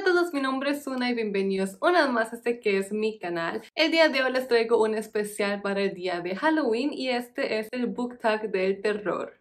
todos, mi nombre es Suna y bienvenidos una vez más a este que es mi canal. El día de hoy les traigo un especial para el día de Halloween y este es el book tag del terror.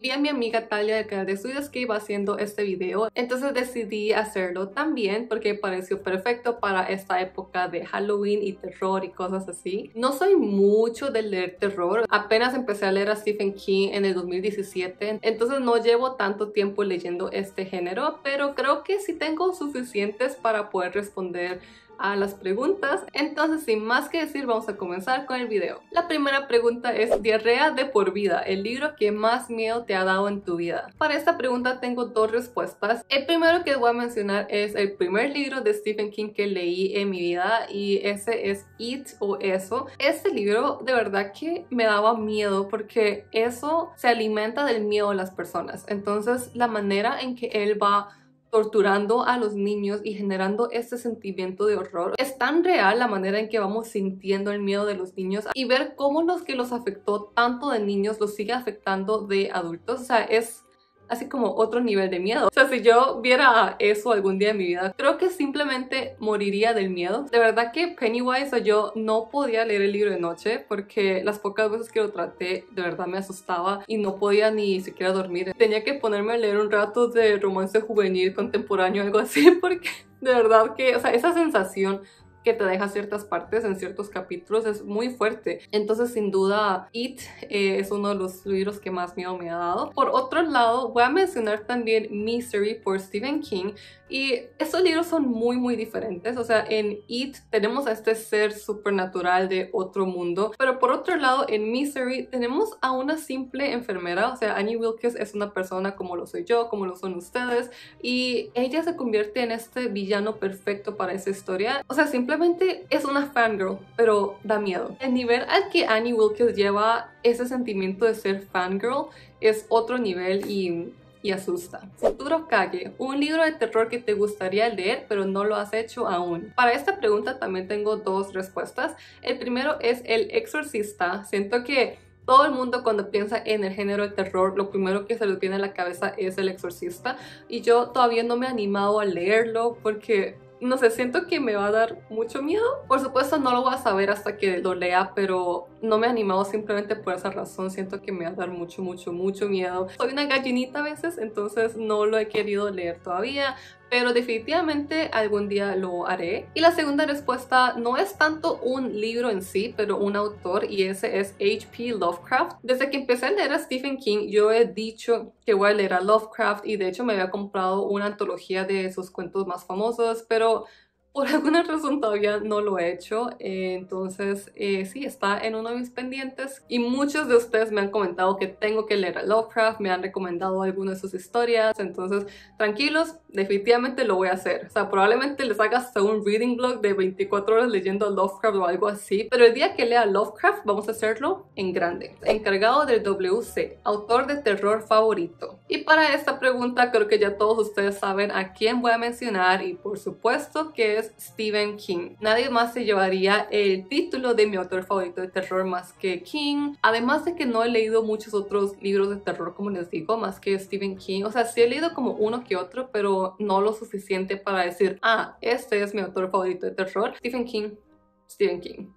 Vi a mi amiga Talia del canal de estudios que iba haciendo este video, entonces decidí hacerlo también porque me pareció perfecto para esta época de Halloween y terror y cosas así. No soy mucho de leer terror, apenas empecé a leer a Stephen King en el 2017, entonces no llevo tanto tiempo leyendo este género, pero creo que sí tengo suficientes para poder responder a las preguntas. Entonces, sin más que decir, vamos a comenzar con el video. La primera pregunta es: diarrea de por vida, el libro que más miedo te ha dado en tu vida. Para esta pregunta tengo dos respuestas. El primero que voy a mencionar es el primer libro de Stephen King que leí en mi vida y ese es It o Eso. Este libro de verdad que me daba miedo porque eso se alimenta del miedo de las personas. Entonces, la manera en que él va torturando a los niños y generando este sentimiento de horror. Es tan real la manera en que vamos sintiendo el miedo de los niños y ver cómo los que los afectó tanto de niños los sigue afectando de adultos. O sea, es así como otro nivel de miedo. O sea, si yo viera eso algún día en mi vida, creo que simplemente moriría del miedo. De verdad que Pennywise, yo no podía leer el libro de noche porque las pocas veces que lo traté, de verdad me asustaba y no podía ni siquiera dormir. Tenía que ponerme a leer un rato de romance juvenil contemporáneo, algo así, porque de verdad que, o sea, esa sensación que te deja ciertas partes en ciertos capítulos es muy fuerte. Entonces, sin duda, It es uno de los libros que más miedo me ha dado. Por otro lado, voy a mencionar también Misery por Stephen King. Y estos libros son muy diferentes. O sea, en It tenemos a este ser supernatural de otro mundo, pero por otro lado en Misery tenemos a una simple enfermera. O sea, Annie Wilkes es una persona como lo soy yo, como lo son ustedes, y ella se convierte en este villano perfecto para esa historia. O sea, simplemente es una fangirl, pero da miedo. El nivel al que Annie Wilkes lleva ese sentimiento de ser fangirl es otro nivel y asusta. Futuro Kage, un libro de terror que te gustaría leer pero no lo has hecho aún. Para esta pregunta también tengo dos respuestas. El primero es El Exorcista. Siento que todo el mundo cuando piensa en el género de terror, lo primero que se les viene a la cabeza es El Exorcista, y yo todavía no me he animado a leerlo porque no sé, siento que me va a dar mucho miedo. Por supuesto no lo voy a saber hasta que lo lea, pero no me he animado simplemente por esa razón. Siento que me va a dar mucho miedo. Soy una gallinita a veces, entonces no lo he querido leer todavía, pero definitivamente algún día lo haré. Y la segunda respuesta no es tanto un libro en sí, pero un autor, y ese es H.P. Lovecraft. Desde que empecé a leer a Stephen King, yo he dicho que voy a leer a Lovecraft, y de hecho me había comprado una antología de sus cuentos más famosos, pero por alguna razón todavía no lo he hecho. Entonces sí, está en uno de mis pendientes y muchos de ustedes me han comentado que tengo que leer a Lovecraft, me han recomendado algunas de sus historias, entonces tranquilos, definitivamente lo voy a hacer. O sea, probablemente les haga hasta un reading blog de 24 horas leyendo a Lovecraft o algo así, pero el día que lea Lovecraft vamos a hacerlo en grande. Encargado del WC, autor de terror favorito. Y para esta pregunta creo que ya todos ustedes saben a quién voy a mencionar, y por supuesto que es Stephen King. Nadie más se llevaría el título de mi autor favorito de terror más que King. Además de que no he leído muchos otros libros de terror, como les digo, más que Stephen King. O sea, sí he leído como uno que otro, pero no lo suficiente para decir, ah, este es mi autor favorito de terror. Stephen King. Stephen King.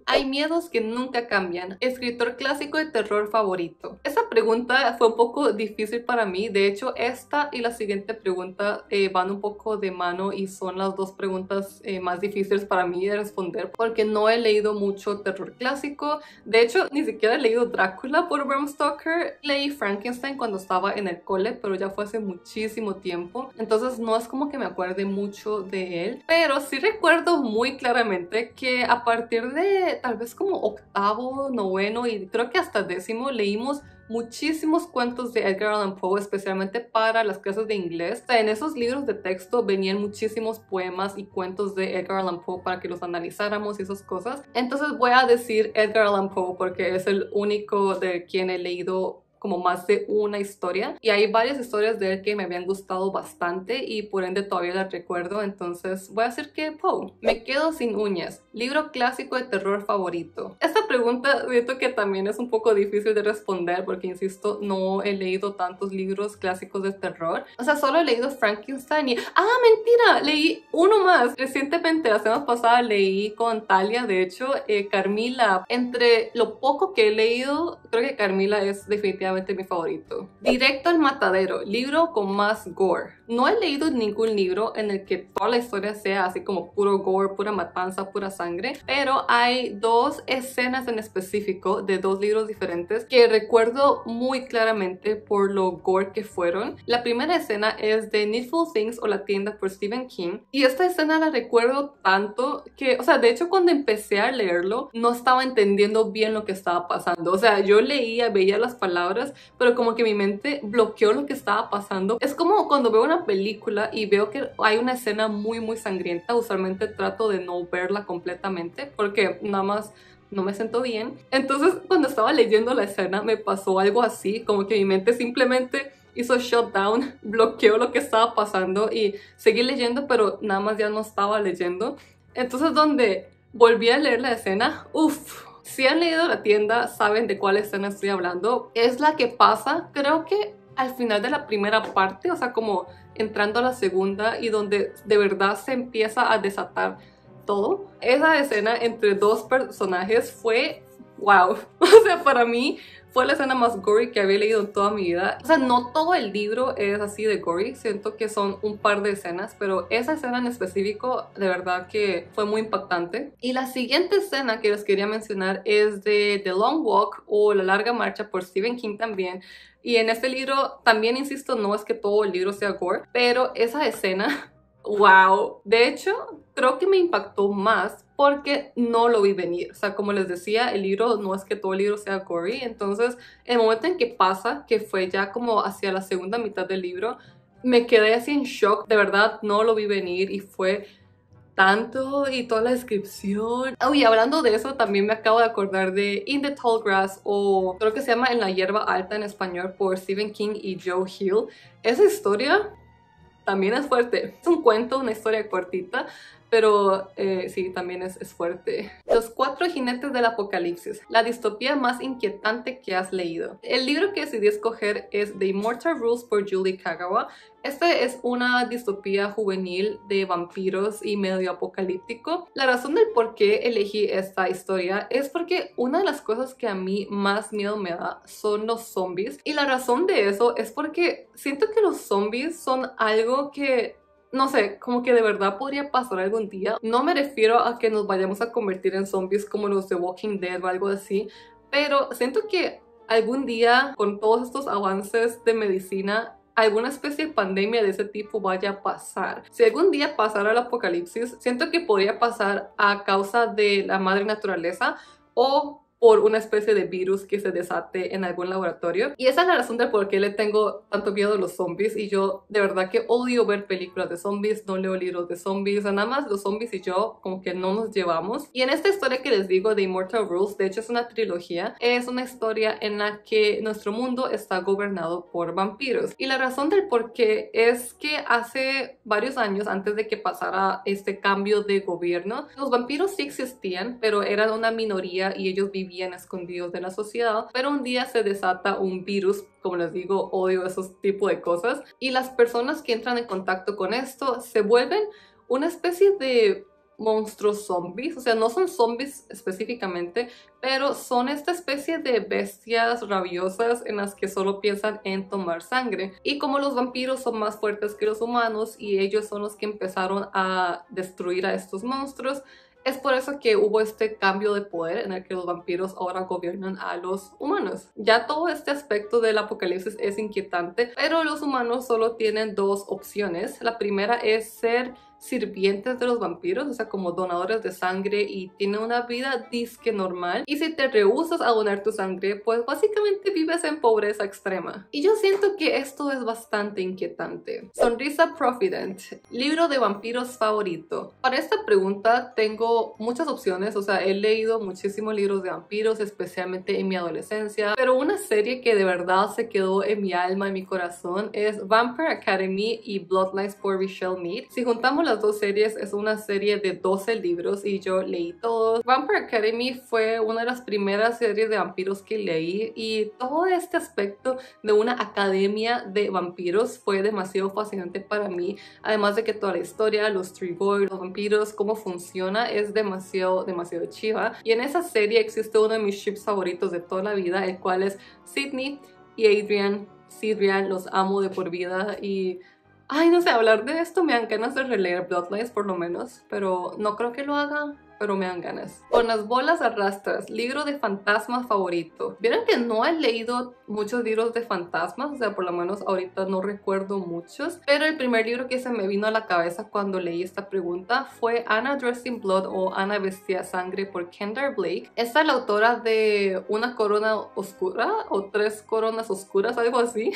Hay miedos que nunca cambian. Escritor clásico de terror favorito. Esa pregunta fue un poco difícil para mí. De hecho, esta y la siguiente pregunta van un poco de mano y son las dos preguntas más difíciles para mí de responder porque no he leído mucho terror clásico. De hecho, ni siquiera he leído Drácula por Bram Stoker. Leí Frankenstein cuando estaba en el cole, pero ya fue hace muchísimo tiempo. Entonces no es como que me acuerde mucho de él. Pero sí recuerdo muy claramente que a partir de tal vez como octavo, noveno y creo que hasta décimo leímos muchísimos cuentos de Edgar Allan Poe, especialmente para las clases de inglés. O sea, en esos libros de texto venían muchísimos poemas y cuentos de Edgar Allan Poe para que los analizáramos y esas cosas. Entonces voy a decir Edgar Allan Poe porque es el único de quien he leído como más de una historia, y hay varias historias de él que me habían gustado bastante y por ende todavía las recuerdo. Entonces voy a decir que Poe. Me quedo sin uñas. Libro clásico de terror favorito. Esta pregunta siento que también es un poco difícil de responder porque, insisto, no he leído tantos libros clásicos de terror. O sea, solo he leído Frankenstein y... ¡Ah, mentira! Leí uno más. Recientemente, la semana pasada, leí con Talia, de hecho, Carmilla. Entre lo poco que he leído, creo que Carmilla es definitivamente mi favorito. Directo al matadero. Libro con más gore. No he leído ningún libro en el que toda la historia sea así como puro gore, pura matanza, pura sangre, pero hay dos escenas en específico de dos libros diferentes que recuerdo muy claramente por lo gore que fueron. La primera escena es de Needful Things o La tienda por Stephen King, y esta escena la recuerdo tanto que, o sea, de hecho cuando empecé a leerlo no estaba entendiendo bien lo que estaba pasando. O sea, yo leía, veía las palabras, pero como que mi mente bloqueó lo que estaba pasando. Es como cuando veo una película y veo que hay una escena muy sangrienta, usualmente trato de no verla completamente porque nada más no me siento bien. Entonces cuando estaba leyendo la escena me pasó algo así, como que mi mente simplemente hizo shutdown, bloqueó lo que estaba pasando y seguí leyendo, pero nada más ya no estaba leyendo. Entonces donde volví a leer la escena, uff. Si han leído La tienda, saben de cuál escena estoy hablando. Es la que pasa, creo que al final de la primera parte, o sea, como entrando a la segunda, y donde de verdad se empieza a desatar todo. Esa escena entre dos personajes fue wow. O sea, para mí fue la escena más gory que había leído en toda mi vida. O sea, no todo el libro es así de gory, siento que son un par de escenas, pero esa escena en específico de verdad que fue muy impactante. Y la siguiente escena que les quería mencionar es de The Long Walk o La larga marcha por Stephen King también. Y en este libro también, insisto, no es que todo el libro sea gore, pero esa escena, wow. De hecho, creo que me impactó más porque no lo vi venir. O sea, como les decía, el libro no es que todo el libro sea gory. Entonces, el momento en que pasa, que fue ya como hacia la segunda mitad del libro, me quedé así en shock. De verdad, no lo vi venir y fue tanto, y toda la descripción. Oh, y hablando de eso, también me acabo de acordar de In the Tall Grass, o creo que se llama En la hierba alta en español, por Stephen King y Joe Hill. Esa historia también es fuerte. Es un cuento, una historia cortita, pero sí, también es fuerte. Los cuatro jinetes del apocalipsis, la distopía más inquietante que has leído. El libro que decidí escoger es The Immortal Rules por Julie Kagawa. Este es una distopía juvenil de vampiros y medio apocalíptico. La razón del por qué elegí esta historia es porque una de las cosas que a mí más miedo me da son los zombies. Y la razón de eso es porque siento que los zombies son algo que, no sé, como que de verdad podría pasar algún día. No me refiero a que nos vayamos a convertir en zombies como los de Walking Dead o algo así, pero siento que algún día, con todos estos avances de medicina, alguna especie de pandemia de ese tipo vaya a pasar. Si algún día pasara el apocalipsis, siento que podría pasar a causa de la madre naturaleza o por una especie de virus que se desate en algún laboratorio. Y esa es la razón de por qué le tengo tanto miedo a los zombies. Y yo de verdad que odio ver películas de zombies, no leo libros de zombies. O sea, nada más los zombies y yo como que no nos llevamos. Y en esta historia que les digo de Immortal Rules, de hecho es una trilogía, es una historia en la que nuestro mundo está gobernado por vampiros. Y la razón del por qué es que hace varios años, antes de que pasara este cambio de gobierno, los vampiros sí existían, pero eran una minoría y ellos vivían escondidos de la sociedad. Pero un día se desata un virus, como les digo, odio esos tipos de cosas, y las personas que entran en contacto con esto se vuelven una especie de monstruos zombies. O sea, no son zombies específicamente, pero son esta especie de bestias rabiosas en las que solo piensan en tomar sangre. Y como los vampiros son más fuertes que los humanos y ellos son los que empezaron a destruir a estos monstruos, es por eso que hubo este cambio de poder en el que los vampiros ahora gobiernan a los humanos. Ya todo este aspecto del apocalipsis es inquietante, pero los humanos solo tienen dos opciones. La primera es ser sirvientes de los vampiros, o sea, como donadores de sangre, y tienen una vida disque normal. Y si te rehusas a donar tu sangre, pues básicamente vives en pobreza extrema. Y yo siento que esto es bastante inquietante. Sonrisa Profident, libro de vampiros favorito. Para esta pregunta tengo muchas opciones, o sea, he leído muchísimos libros de vampiros, especialmente en mi adolescencia, pero una serie que de verdad se quedó en mi alma, en mi corazón, es Vampire Academy y Bloodlines por Richelle Mead. Si juntamos las dos series, es una serie de 12 libros y yo leí todos. Vampire Academy fue una de las primeras series de vampiros que leí, y todo este aspecto de una academia de vampiros fue demasiado fascinante para mí, además de que toda la historia, los Strigoi, los vampiros, cómo funciona, es demasiado chiva. Y en esa serie existe uno de mis ships favoritos de toda la vida, el cual es Sydney y Adrian. Sidrian, los amo de por vida. Y ay, no sé, hablar de esto me dan ganas de releer Bloodlines por lo menos, pero no creo que lo haga, pero me dan ganas. Con las bolas arrastras, libro de fantasmas favorito. Vieron que no he leído muchos libros de fantasmas, o sea, por lo menos ahorita no recuerdo muchos, pero el primer libro que se me vino a la cabeza cuando leí esta pregunta fue Anna Dressed in Blood, o Ana Vestida de Sangre, por Kendare Blake. Esta es la autora de Una corona oscura o Tres coronas oscuras, algo así.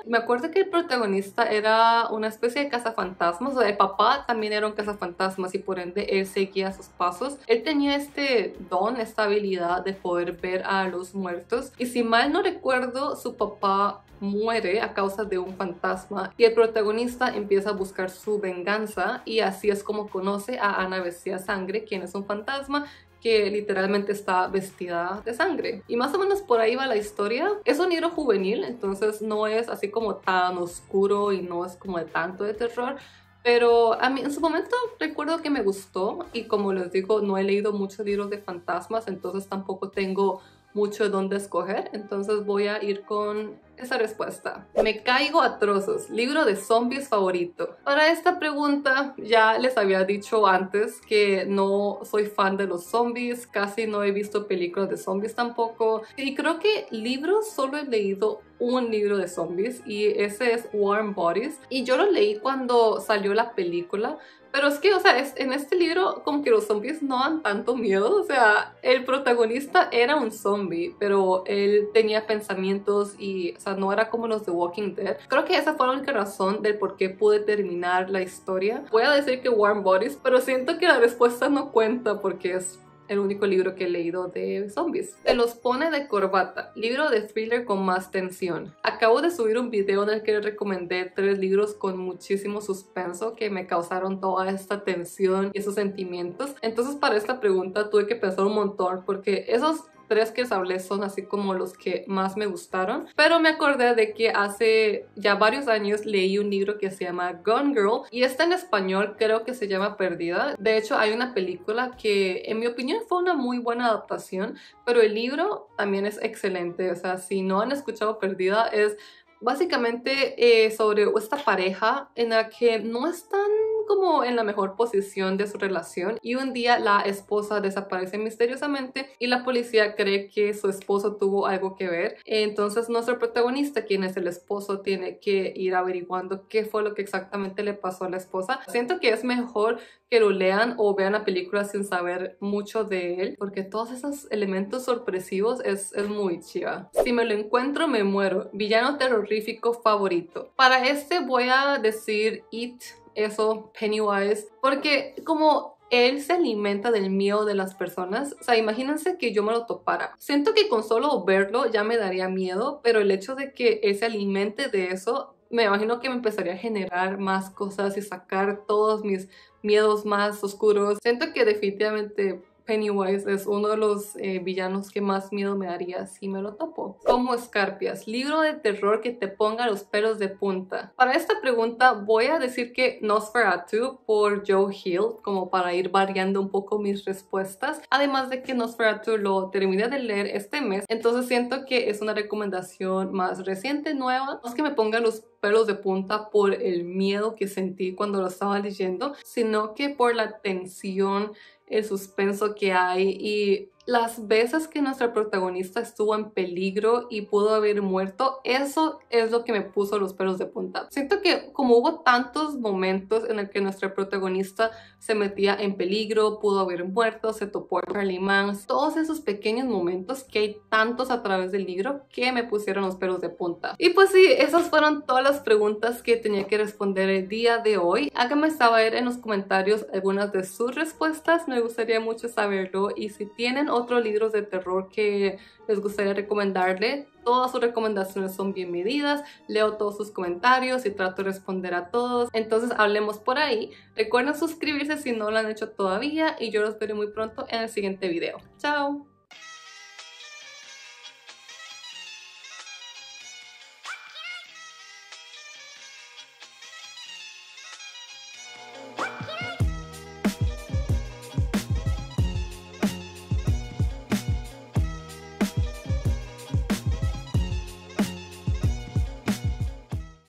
Me acuerdo que el protagonista era una especie de cazafantasmas, o sea, el papá también era un cazafantasmas y por ende él seguía sus pasos. Él tenía este don, esta habilidad de poder ver a los muertos, y si mal no recuerdo, su papá muere a causa de un fantasma y el protagonista empieza a buscar su venganza, y así es como conoce a Ana Vestida de Sangre, quien es un fantasma que literalmente está vestida de sangre. Y más o menos por ahí va la historia. Es un libro juvenil, entonces no es así como tan oscuro y no es como de tanto de terror, pero a mí en su momento recuerdo que me gustó, y como les digo, no he leído muchos libros de fantasmas, entonces tampoco tengo mucho de dónde escoger, entonces voy a ir con esa respuesta. Me caigo a trozos, libro de zombies favorito. Para esta pregunta ya les había dicho antes que no soy fan de los zombies, casi no he visto películas de zombies tampoco, y creo que libros solo he leído un libro de zombies, y ese es Warm Bodies, y yo lo leí cuando salió la película. Pero es que, o sea, en este libro como que los zombies no dan tanto miedo. O sea, el protagonista era un zombie, pero él tenía pensamientos y, o sea, no era como los de Walking Dead. Creo que esa fue la única razón del por qué pude terminar la historia. Voy a decir que Warm Bodies, pero siento que la respuesta no cuenta porque es el único libro que he leído de zombies. Se los pone de corbata, libro de thriller con más tensión. Acabo de subir un video en el que les recomendé 3 libros con muchísimo suspenso que me causaron toda esta tensión y esos sentimientos. Entonces para esta pregunta tuve que pensar un montón, porque esos 3 que les hablé son así como los que más me gustaron, pero me acordé de que hace ya varios años leí un libro que se llama Gone Girl, y está en español, creo que se llama Perdida. De hecho hay una película que en mi opinión fue una muy buena adaptación, pero el libro también es excelente. O sea, si no han escuchado Perdida, es básicamente sobre esta pareja en la que no están como en la mejor posición de su relación, y un día la esposa desaparece misteriosamente y la policía cree que su esposo tuvo algo que ver. Entonces nuestro protagonista, quien es el esposo, tiene que ir averiguando qué fue lo que exactamente le pasó a la esposa. Siento que es mejor que lo lean o vean la película sin saber mucho de él, porque todos esos elementos sorpresivos es muy chiva. Si me lo encuentro me muero, villano terrorífico favorito. Para este voy a decir It, eso, Pennywise, porque como él se alimenta del miedo de las personas, o sea, imagínense que yo me lo topara. Siento que con solo verlo ya me daría miedo, pero el hecho de que él se alimente de eso, me imagino que me empezaría a generar más cosas y sacar todos mis miedos más oscuros. Siento que definitivamente Pennywise es uno de los villanos que más miedo me daría si me lo topo. Como Escarpias, libro de terror que te ponga los pelos de punta. Para esta pregunta voy a decir que Nosferatu por Joe Hill, como para ir variando un poco mis respuestas. Además de que Nosferatu lo terminé de leer este mes, entonces siento que es una recomendación más reciente, nueva. No es que me ponga los pelos de punta por el miedo que sentí cuando lo estaba leyendo, sino que por la tensión, el suspenso que hay, y las veces que nuestra protagonista estuvo en peligro y pudo haber muerto, eso es lo que me puso los pelos de punta. Siento que como hubo tantos momentos en el que nuestra protagonista se metía en peligro, pudo haber muerto, se topó a Charlie Manson, todos esos pequeños momentos que hay tantos a través del libro que me pusieron los pelos de punta. Y pues sí, esas fueron todas las preguntas que tenía que responder el día de hoy. Háganme saber en los comentarios algunas de sus respuestas, me gustaría mucho saberlo. Y si tienen otros libros de terror que les gustaría recomendarle, todas sus recomendaciones son bien medidas, leo todos sus comentarios y trato de responder a todos, entonces hablemos por ahí. Recuerden suscribirse si no lo han hecho todavía y yo los veré muy pronto en el siguiente video. ¡Chao!